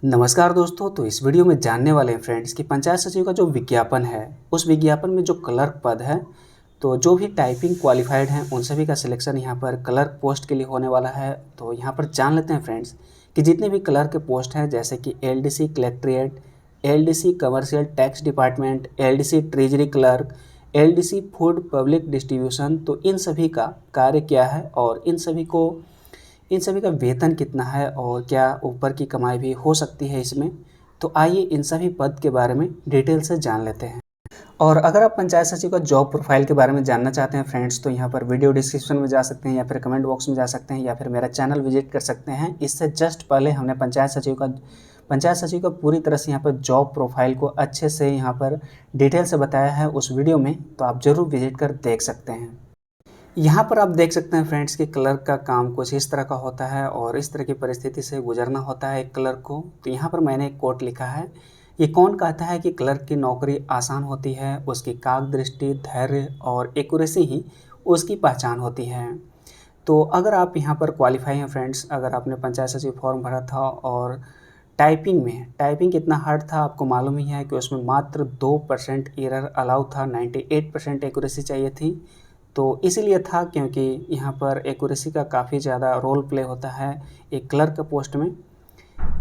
नमस्कार दोस्तों। तो इस वीडियो में जानने वाले हैं फ्रेंड्स कि पंचायत सचिव का जो विज्ञापन है उस विज्ञापन में जो क्लर्क पद है, तो जो भी टाइपिंग क्वालिफाइड हैं उन सभी का सिलेक्शन यहाँ पर क्लर्क पोस्ट के लिए होने वाला है। तो यहाँ पर जान लेते हैं फ्रेंड्स कि जितने भी क्लर्क के पोस्ट हैं जैसे कि LDC collectorate, LDC commercial tax department, LDC treasury clerk, LDC food public distribution, तो इन सभी का कार्य क्या है और इन सभी का वेतन कितना है और क्या ऊपर की कमाई भी हो सकती है इसमें। तो आइए इन सभी पद के बारे में डिटेल से जान लेते हैं। और अगर आप पंचायत सचिव का जॉब प्रोफाइल के बारे में जानना चाहते हैं फ्रेंड्स, तो यहाँ पर वीडियो डिस्क्रिप्शन में जा सकते हैं या फिर कमेंट बॉक्स में जा सकते हैं या फिर मेरा चैनल विजिट कर सकते हैं। इससे जस्ट पहले हमने पंचायत सचिव का पूरी तरह से यहाँ पर जॉब प्रोफाइल को अच्छे से यहाँ पर डिटेल से बताया है उस वीडियो में, तो आप ज़रूर विजिट कर देख सकते हैं। यहाँ पर आप देख सकते हैं फ्रेंड्स कि क्लर्क का काम कुछ इस तरह का होता है और इस तरह की परिस्थिति से गुजरना होता है एक क्लर्क को। तो यहाँ पर मैंने एक कोट लिखा है, ये कौन कहता है कि क्लर्क की नौकरी आसान होती है, उसकी काकदृष्टि, धैर्य और एक्यूरेसी ही उसकी पहचान होती है। तो अगर आप यहाँ पर क्वालिफाई हैं फ्रेंड्स, अगर आपने पंचायत सचिव फॉर्म भरा था और टाइपिंग कितना हार्ड था आपको मालूम ही है कि उसमें मात्र 2% एरर अलाउ था, 98% एक्यूरेसी चाहिए थी। तो इसीलिए था क्योंकि यहाँ पर एक्यूरेसी का काफ़ी ज़्यादा रोल प्ले होता है एक क्लर्क पोस्ट में।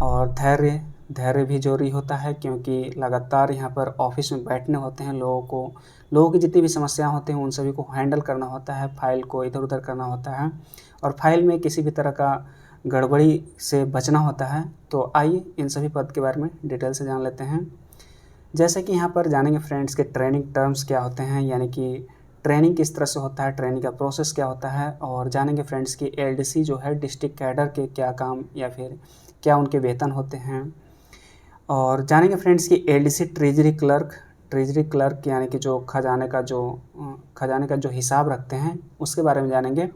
और धैर्य भी ज़रूरी होता है क्योंकि लगातार यहाँ पर ऑफिस में बैठने होते हैं, लोगों की जितनी भी समस्या होते हैं उन सभी को हैंडल करना होता है, फाइल को इधर उधर करना होता है और फाइल में किसी भी तरह का गड़बड़ी से बचना होता है। तो आइए इन सभी पद के बारे में डिटेल से जान लेते हैं। जैसे कि यहाँ पर जानेंगे फ्रेंड्स के ट्रेनिंग टर्म्स क्या होते हैं, यानी कि ट्रेनिंग किस तरह से होता है, ट्रेनिंग का प्रोसेस क्या होता है, और जानेंगे फ्रेंड्स कि एलडीसी जो है डिस्ट्रिक्ट कैडर के क्या काम या फिर क्या उनके वेतन होते हैं। और जानेंगे फ्रेंड्स कि एलडीसी ट्रेजरी क्लर्क यानी कि जो खजाने का जो हिसाब रखते हैं उसके बारे में जानेंगे।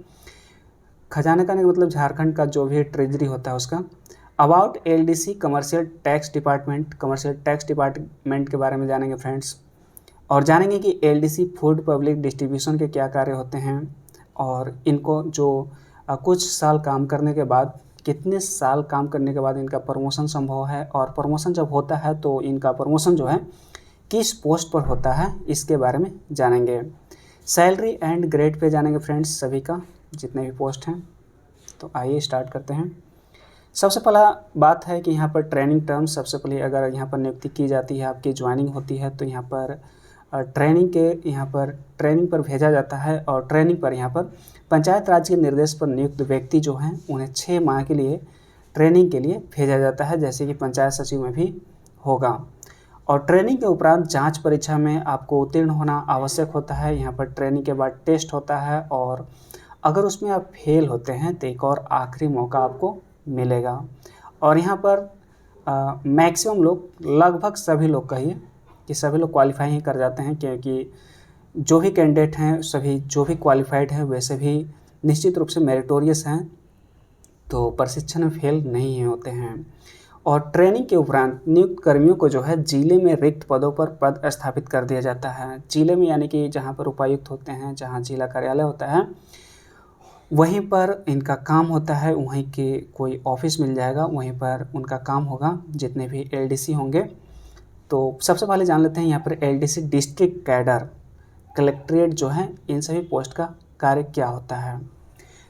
खजाने का मतलब झारखंड का जो भी ट्रेजरी होता है उसका। About LDC commercial tax department के बारे में जानेंगे फ्रेंड्स। और जानेंगे कि एलडीसी फूड पब्लिक डिस्ट्रीब्यूशन के क्या कार्य होते हैं और इनको जो कुछ साल काम करने के बाद, कितने साल काम करने के बाद इनका प्रमोशन संभव है, और प्रमोशन जब होता है तो इनका प्रमोशन जो है किस पोस्ट पर होता है इसके बारे में जानेंगे। सैलरी एंड ग्रेड पे जानेंगे फ्रेंड्स सभी का, जितने भी पोस्ट हैं। तो आइए स्टार्ट करते हैं। सबसे पहला बात है कि यहाँ पर ट्रेनिंग टर्म्स। सबसे पहले अगर यहाँ पर नियुक्ति की जाती है, आपकी ज्वाइनिंग होती है, तो यहाँ पर ट्रेनिंग पर भेजा जाता है और ट्रेनिंग पर यहाँ पर पंचायत राज के निर्देश पर नियुक्त व्यक्ति जो हैं उन्हें 6 माह के लिए ट्रेनिंग के लिए भेजा जाता है, जैसे कि पंचायत सचिव में भी होगा। और ट्रेनिंग के उपरांत जांच परीक्षा में आपको उत्तीर्ण होना आवश्यक होता है। यहाँ पर ट्रेनिंग के बाद टेस्ट होता है और अगर उसमें आप फेल होते हैं तो एक और आखिरी मौका आपको मिलेगा। और यहाँ पर मैक्सिमम लोग, लगभग सभी लोग कहिए कि सभी लोग क्वालिफाई ही कर जाते हैं, क्योंकि जो भी कैंडिडेट हैं, सभी जो भी क्वालिफाइड हैं वैसे भी निश्चित रूप से मेरिटोरियस हैं, तो प्रशिक्षण में फेल नहीं होते हैं। और ट्रेनिंग के उपरांत नियुक्त कर्मियों को जो है जिले में रिक्त पदों पर पद स्थापित कर दिया जाता है। जिले में यानी कि जहाँ पर उपायुक्त होते हैं, जहाँ जिला कार्यालय होता है, वहीं पर इनका काम होता है। वहीं के कोई ऑफिस मिल जाएगा, वहीं पर उनका काम होगा, जितने भी एलडीसी होंगे। तो सबसे पहले जान लेते हैं यहाँ पर एलडीसी डिस्ट्रिक्ट कैडर, कलेक्ट्रेट जो है, इन सभी पोस्ट का कार्य क्या होता है।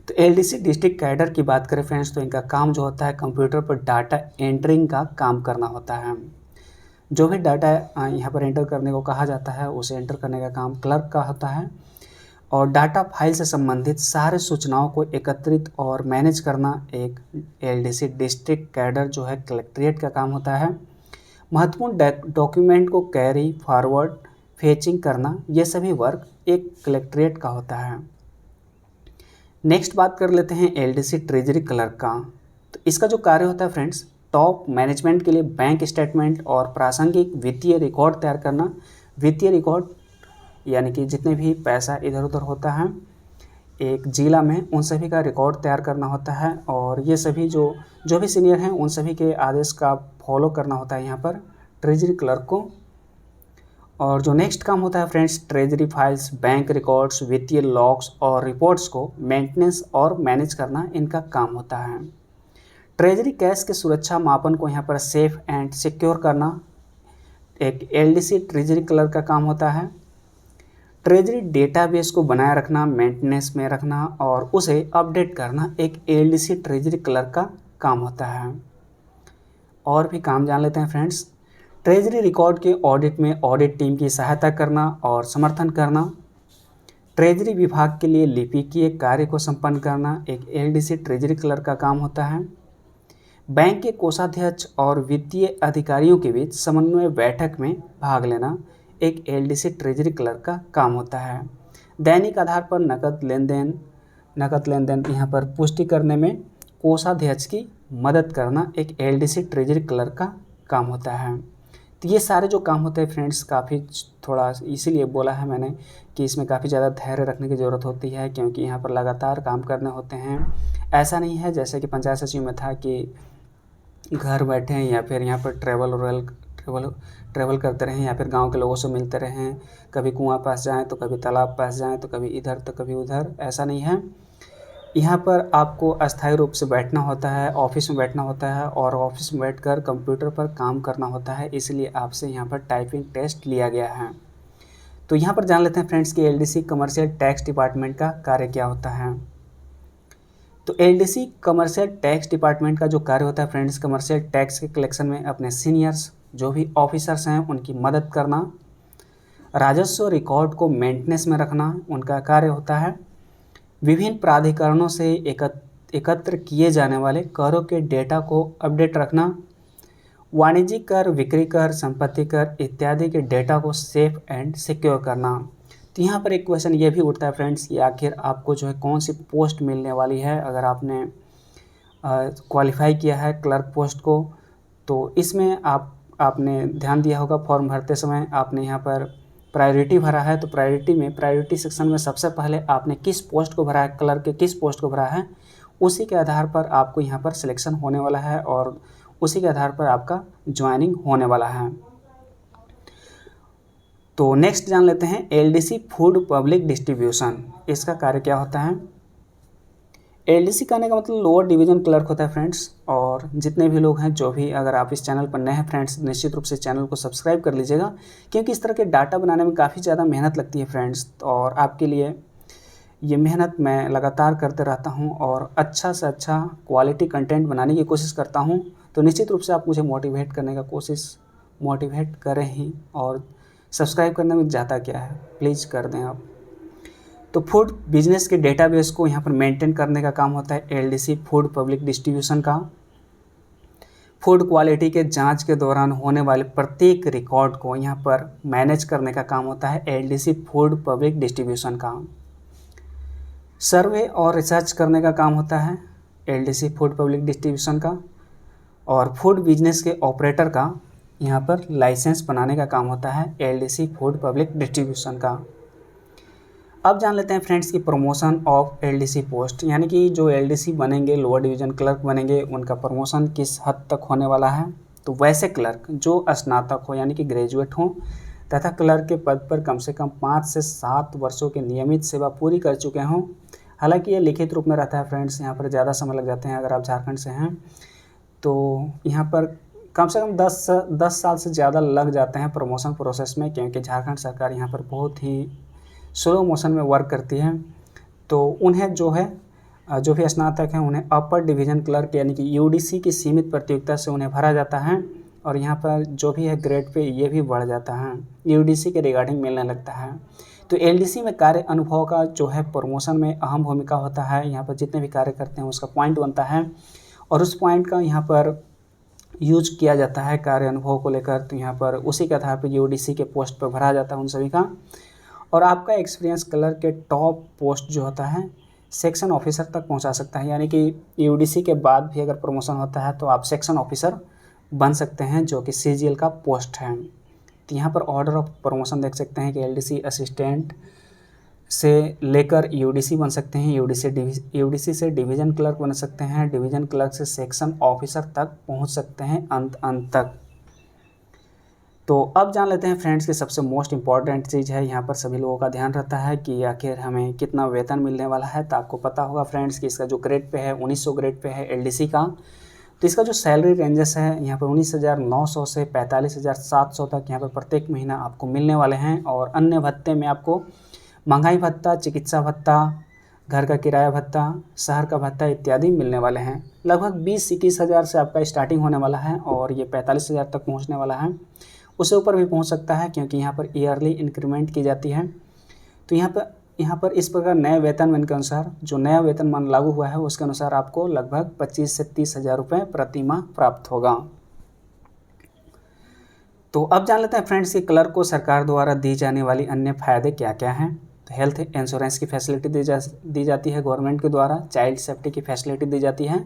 तो एलडीसी डिस्ट्रिक्ट कैडर की बात करें फ्रेंड्स, तो इनका काम जो होता है कंप्यूटर पर डाटा एंटरिंग का काम करना होता है। जो भी डाटा यहाँ पर एंटर करने को कहा जाता है उसे एंटर करने का काम क्लर्क का होता है। और डाटा फाइल से संबंधित सारे सूचनाओं को एकत्रित और मैनेज करना एक एलडीसी डिस्ट्रिक्ट कैडर जो है कलेक्ट्रेट का काम होता है। महत्वपूर्ण डॉक्यूमेंट को कैरी फॉरवर्ड, फेचिंग करना, ये सभी वर्क एक कलेक्ट्रेट का होता है। नेक्स्ट बात कर लेते हैं एलडीसी ट्रेजरी क्लर्क का। तो इसका जो कार्य होता है फ्रेंड्स, टॉप मैनेजमेंट के लिए बैंक स्टेटमेंट और प्रासंगिक वित्तीय रिकॉर्ड तैयार करना। वित्तीय रिकॉर्ड यानी कि जितने भी पैसा इधर उधर होता है एक जिला में, उन सभी का रिकॉर्ड तैयार करना होता है। और ये सभी जो भी सीनियर हैं उन सभी के आदेश का फॉलो करना होता है यहाँ पर ट्रेजरी क्लर्क को। और जो नेक्स्ट काम होता है friends, treasury files, bank records, वित्तीय लॉग्स और रिपोर्ट्स को मेंटेनेंस और मैनेज करना इनका काम होता है। ट्रेजरी कैश के सुरक्षा मापन को यहाँ पर सेफ एंड सिक्योर करना एक एलडीसी ट्रेजरी क्लर्क का काम होता है। ट्रेजरी डेटाबेस को बनाए रखना, मेंटेनेंस में रखना और उसे अपडेट करना एक एलडीसी ट्रेजरी क्लर्क का काम होता है। और भी काम जान लेते हैं फ्रेंड्स। ट्रेजरी रिकॉर्ड के ऑडिट में ऑडिट टीम की सहायता करना और समर्थन करना। ट्रेजरी विभाग के लिए लिपिकीय कार्य को संपन्न करना एक एलडीसी ट्रेजरी क्लर्क का काम होता है। बैंक के कोषाध्यक्ष और वित्तीय अधिकारियों के बीच समन्वय बैठक में भाग लेना एक एलडीसी ट्रेजरी क्लर्क का काम होता है। दैनिक आधार पर नकद लेन देन यहाँ पर पुष्टि करने में कोषाध्यक्ष की मदद करना एक एलडीसी ट्रेजरी क्लर्क का काम होता है। तो ये सारे जो काम होते हैं फ्रेंड्स, काफ़ी थोड़ा इसीलिए बोला है मैंने कि इसमें काफ़ी ज़्यादा धैर्य रखने की ज़रूरत होती है, क्योंकि यहाँ पर लगातार काम करने होते हैं। ऐसा नहीं है जैसे कि पंचायत सचिव में था कि घर बैठे हैं या फिर यहाँ पर ट्रैवल करते रहें या फिर गांव के लोगों से मिलते रहें, कभी कुआं पास जाएं तो कभी तालाब पास जाएं तो कभी इधर तो कभी उधर। ऐसा नहीं है, यहाँ पर आपको अस्थायी रूप से बैठना होता है, ऑफिस में बैठना होता है और ऑफिस में बैठकर कंप्यूटर पर काम करना होता है। इसलिए आपसे यहाँ पर टाइपिंग टेस्ट लिया गया है। तो यहाँ पर जान लेते हैं फ्रेंड्स कि एलडीसी कमर्शियल टैक्स डिपार्टमेंट का कार्य क्या होता है। तो एलडीसी कमर्शियल टैक्स डिपार्टमेंट का जो कार्य होता है फ्रेंड्स, कमर्शियल टैक्स के कलेक्शन में अपने सीनियर्स जो भी ऑफिसर्स हैं उनकी मदद करना, राजस्व रिकॉर्ड को मेंटेनेंस में रखना उनका कार्य होता है। विभिन्न प्राधिकरणों से एकत्र किए जाने वाले करों के डेटा को अपडेट रखना, वाणिज्यिक कर, बिक्री कर, संपत्ति कर इत्यादि के डेटा को सेफ एंड सिक्योर करना। तो यहाँ पर एक क्वेश्चन ये भी उठता है फ्रेंड्स कि आखिर आपको जो है कौन सी पोस्ट मिलने वाली है अगर आपने क्वालिफाई किया है क्लर्क पोस्ट को। तो इसमें आपने ध्यान दिया होगा फॉर्म भरते समय आपने यहाँ पर प्रायोरिटी भरा है, तो प्रायोरिटी सेक्शन में सबसे पहले आपने किस पोस्ट को भरा है, क्लर्क के किस पोस्ट को भरा है, उसी के आधार पर आपको यहाँ पर सिलेक्शन होने वाला है और उसी के आधार पर आपका ज्वाइनिंग होने वाला है। तो नेक्स्ट जान लेते हैं एलडीसी फूड पब्लिक डिस्ट्रीब्यूशन, इसका कार्य क्या होता है। एलडीसी कहने का मतलब लोअर डिवीज़न क्लर्क होता है फ्रेंड्स। और जितने भी लोग हैं, जो भी अगर आप इस चैनल पर नए हैं फ्रेंड्स, निश्चित रूप से चैनल को सब्सक्राइब कर लीजिएगा, क्योंकि इस तरह के डाटा बनाने में काफ़ी ज़्यादा मेहनत लगती है फ्रेंड्स। और आपके लिए ये मेहनत मैं लगातार करते रहता हूँ और अच्छा से अच्छा क्वालिटी कंटेंट बनाने की कोशिश करता हूँ। तो निश्चित रूप से आप मुझे मोटिवेट करें ही, और सब्सक्राइब करने में ज़्यादा क्या है, प्लीज़ कर दें आप। तो फूड बिजनेस के डेटाबेस को यहाँ पर मेंटेन करने का काम होता है एलडीसी फूड पब्लिक डिस्ट्रीब्यूशन का। फूड क्वालिटी के जांच के दौरान होने वाले प्रत्येक रिकॉर्ड को यहाँ पर मैनेज करने का काम होता है एलडीसी फूड पब्लिक डिस्ट्रीब्यूशन का। सर्वे और रिसर्च करने का काम होता है एलडीसी फूड पब्लिक डिस्ट्रीब्यूशन का। और फूड बिजनेस के ऑपरेटर का यहाँ पर लाइसेंस बनाने का काम होता है एलडीसी फूड पब्लिक डिस्ट्रीब्यूशन का। अब जान लेते हैं फ्रेंड्स की प्रमोशन ऑफ एलडीसी पोस्ट, यानी कि जो एलडीसी बनेंगे, लोअर डिवीज़न क्लर्क बनेंगे, उनका प्रमोशन किस हद तक होने वाला है। तो वैसे क्लर्क जो स्नातक हो यानी कि ग्रेजुएट हों तथा क्लर्क के पद पर कम से कम 5 से 7 वर्षों की नियमित सेवा पूरी कर चुके हों। हालांकि ये लिखित रूप में रहता है फ्रेंड्स, यहाँ पर ज़्यादा समय लग जाते हैं। अगर आप झारखंड से हैं तो यहाँ पर कम से कम 10 साल से ज़्यादा लग जाते हैं प्रमोशन प्रोसेस में, क्योंकि झारखंड सरकार यहाँ पर बहुत ही स्लो मोशन में वर्क करती है। तो उन्हें जो भी स्नातक हैं उन्हें अपर डिवीज़न क्लर्क यानी कि यूडीसी की सीमित प्रतियोगिता से उन्हें भरा जाता है। और यहाँ पर जो भी है ग्रेड पे ये भी बढ़ जाता है, यूडीसी के रिगार्डिंग मिलने लगता है। तो एलडीसी में कार्य अनुभव का जो है प्रमोशन में अहम भूमिका होता है। यहाँ पर जितने भी कार्य करते हैं उसका पॉइंट बनता है और उस पॉइंट का यहाँ पर यूज किया जाता है कार्य अनुभव को लेकर। तो यहाँ पर उसी के आधार पर यूडीसी के पोस्ट पर भरा जाता है उन सभी का। और आपका एक्सपीरियंस क्लर्क के टॉप पोस्ट जो होता है सेक्शन ऑफिसर तक पहुंचा सकता है, यानी कि यूडीसी के बाद भी अगर प्रमोशन होता है तो आप सेक्शन ऑफिसर बन सकते हैं, जो कि सीजीएल का पोस्ट है। तो यहाँ पर ऑर्डर ऑफ प्रमोशन देख सकते हैं कि एलडीसी असिस्टेंट से लेकर यूडीसी बन सकते हैं, यूडीसी से डिवीज़न क्लर्क बन सकते हैं, डिवीज़न क्लर्क से सेक्शन ऑफिसर तक पहुँच सकते हैं अंत तक। तो अब जान लेते हैं फ्रेंड्स कि सबसे मोस्ट इम्पॉर्टेंट चीज़ है, यहाँ पर सभी लोगों का ध्यान रहता है कि आखिर हमें कितना वेतन मिलने वाला है। तो आपको पता होगा फ्रेंड्स कि इसका जो ग्रेड पे है 1900 ग्रेड पे है एलडीसी का। तो इसका जो सैलरी रेंजेस है यहाँ पर 19,900 से 45,700 तक यहाँ पर प्रत्येक महीना आपको मिलने वाले हैं। और अन्य भत्ते में आपको महंगाई भत्ता, चिकित्सा भत्ता, घर का किराया भत्ता, शहर का भत्ता इत्यादि मिलने वाले हैं। लगभग 20-21 हज़ार से आपका स्टार्टिंग होने वाला है और ये 45,000 तक पहुँचने वाला है। उससे ऊपर भी पहुँच सकता है क्योंकि यहाँ पर ईयरली इंक्रीमेंट की जाती है। तो यहाँ पर इस प्रकार नए वेतनमान के अनुसार, जो नया वेतनमान लागू हुआ है उसके अनुसार आपको लगभग 25 से 30 हज़ार रुपये प्रति माह प्राप्त होगा। तो अब जान लेते हैं फ्रेंड्स कि क्लर्क को सरकार द्वारा दी जाने वाली अन्य फ़ायदे क्या क्या हैं। तो हेल्थ इंश्योरेंस की फैसिलिटी दी जाती है गवर्नमेंट के द्वारा, चाइल्ड सेफ्टी की फैसिलिटी दी जाती है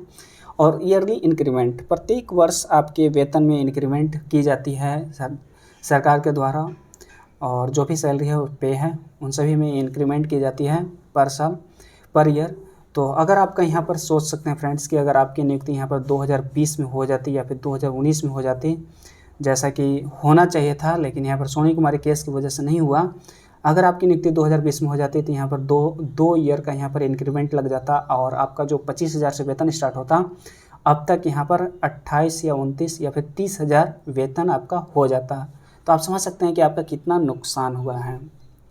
और ईयरली इंक्रीमेंट, प्रत्येक वर्ष आपके वेतन में इंक्रीमेंट की जाती है सरकार के द्वारा। और जो भी सैलरी है, पे है, उन सभी में इंक्रीमेंट की जाती है पर साल, पर ईयर। तो अगर आपका यहाँ पर सोच सकते हैं फ्रेंड्स कि अगर आपकी नियुक्ति यहाँ पर 2020 में हो जाती या फिर 2019 में हो जाती, जैसा कि होना चाहिए था, लेकिन यहाँ पर सोनी कुमारी केस की वजह से नहीं हुआ। अगर आपकी नियुक्ति 2020 में हो जाती तो यहाँ पर दो ईयर का यहाँ पर इंक्रीमेंट लग जाता और आपका जो 25,000 से वेतन स्टार्ट होता, अब तक यहाँ पर 28 या 29 या फिर 30,000 वेतन आपका हो जाता। तो आप समझ सकते हैं कि आपका कितना नुकसान हुआ है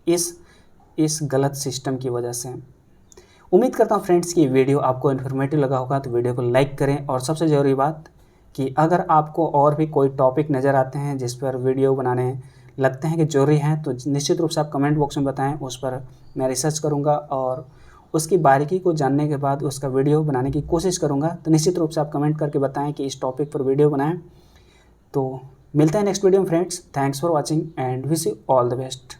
इस गलत सिस्टम की वजह से। उम्मीद करता हूँ फ्रेंड्स कि वीडियो आपको इन्फॉर्मेटिव लगा होगा, तो वीडियो को लाइक करें। और सबसे ज़रूरी बात कि अगर आपको और भी कोई टॉपिक नज़र आते हैं जिस पर वीडियो बनाने लगते हैं कि ज़रूरी हैं, तो निश्चित रूप से आप कमेंट बॉक्स में बताएं, उस पर मैं रिसर्च करूँगा और उसकी बारीकी को जानने के बाद उसका वीडियो बनाने की कोशिश करूँगा। तो निश्चित रूप से आप कमेंट करके बताएं कि इस टॉपिक पर वीडियो बनाएं। तो मिलते हैं नेक्स्ट वीडियो में friends. Thanks for watching and wish you all the best.